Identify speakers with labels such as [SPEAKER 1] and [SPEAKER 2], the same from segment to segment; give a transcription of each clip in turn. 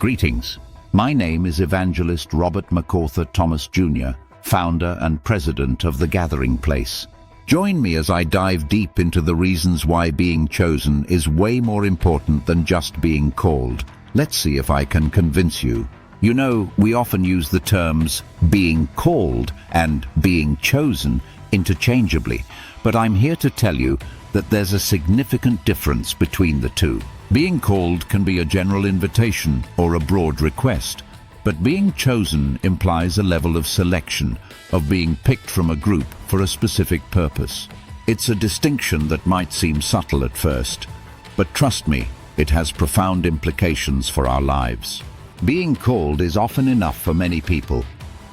[SPEAKER 1] Greetings. My name is Evangelist Robert MacArthur Thomas Jr., founder and president of The Gathering Place. Join me as I dive deep into the reasons why being chosen is way more important than just being called. Let's see if I can convince you. You know, we often use the terms being called and being chosen interchangeably, but I'm here to tell you that there's a significant difference between the two. Being called can be a general invitation or a broad request, but being chosen implies a level of selection, of being picked from a group for a specific purpose. It's a distinction that might seem subtle at first, but trust me, it has profound implications for our lives. Being called is often enough for many people.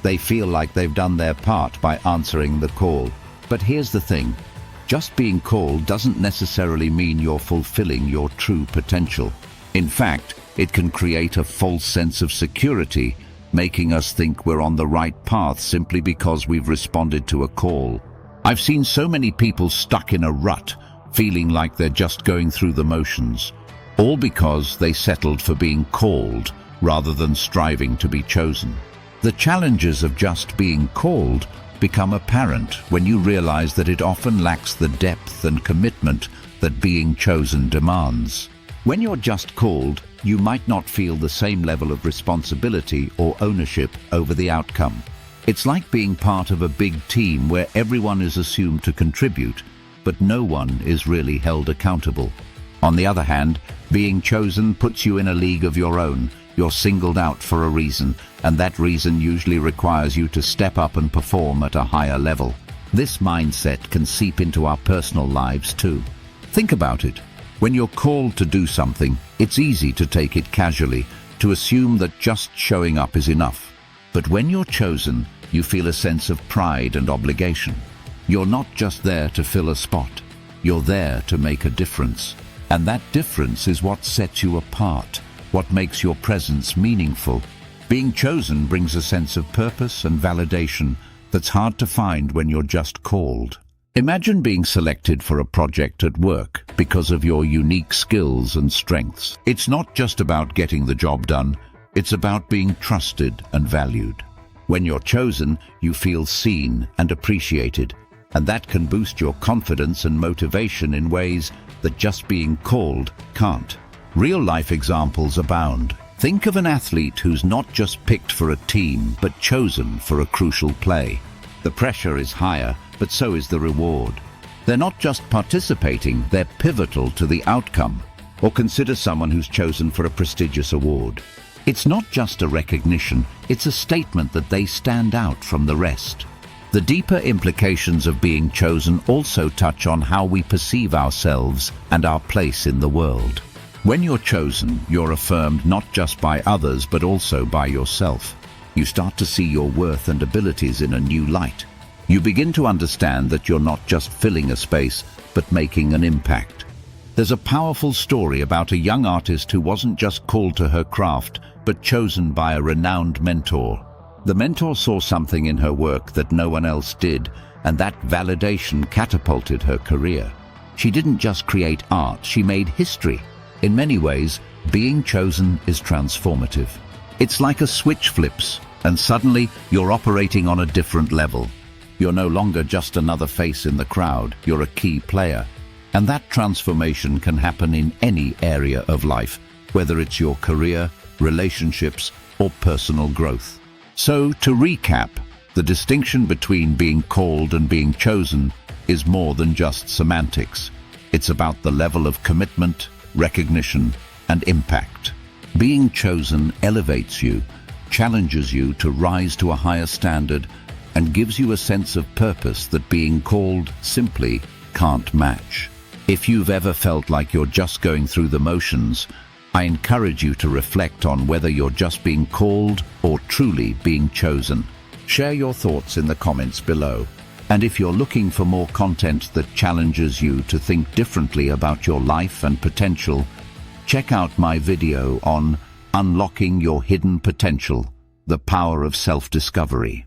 [SPEAKER 1] They feel like they've done their part by answering the call. But here's the thing. Just being called doesn't necessarily mean you're fulfilling your true potential. In fact, it can create a false sense of security, making us think we're on the right path simply because we've responded to a call. I've seen so many people stuck in a rut, feeling like they're just going through the motions, all because they settled for being called rather than striving to be chosen. The challenges of just being called become apparent when you realize that it often lacks the depth and commitment that being chosen demands. When you're just called, you might not feel the same level of responsibility or ownership over the outcome. It's like being part of a big team where everyone is assumed to contribute, but no one is really held accountable. On the other hand, being chosen puts you in a league of your own. You're singled out for a reason, and that reason usually requires you to step up and perform at a higher level. This mindset can seep into our personal lives too. Think about it. When you're called to do something, it's easy to take it casually, to assume that just showing up is enough. But when you're chosen, you feel a sense of pride and obligation. You're not just there to fill a spot. You're there to make a difference. And that difference is what sets you apart, what makes your presence meaningful. Being chosen brings a sense of purpose and validation that's hard to find when you're just called. Imagine being selected for a project at work because of your unique skills and strengths. It's not just about getting the job done, it's about being trusted and valued. When you're chosen, you feel seen and appreciated, and that can boost your confidence and motivation in ways that just being called can't. Real-life examples abound. Think of an athlete who's not just picked for a team, but chosen for a crucial play. The pressure is higher, but so is the reward. They're not just participating, they're pivotal to the outcome. Or consider someone who's chosen for a prestigious award. It's not just a recognition, it's a statement that they stand out from the rest. The deeper implications of being chosen also touch on how we perceive ourselves and our place in the world. When you're chosen, you're affirmed not just by others but also by yourself. You start to see your worth and abilities in a new light. You begin to understand that you're not just filling a space but making an impact. There's a powerful story about a young artist who wasn't just called to her craft but chosen by a renowned mentor. The mentor saw something in her work that no one else did, and that validation catapulted her career. She didn't just create art, she made history. In many ways, being chosen is transformative. It's like a switch flips, and suddenly you're operating on a different level. You're no longer just another face in the crowd, you're a key player. And that transformation can happen in any area of life, whether it's your career, relationships, or personal growth. So, to recap, the distinction between being called and being chosen is more than just semantics. It's about the level of commitment, recognition, and impact. Being chosen elevates you, challenges you to rise to a higher standard, and gives you a sense of purpose that being called simply can't match. If you've ever felt like you're just going through the motions, I encourage you to reflect on whether you're just being called or truly being chosen. Share your thoughts in the comments below. And if you're looking for more content that challenges you to think differently about your life and potential, check out my video on Unlocking Your Hidden Potential, the Power of Self-Discovery.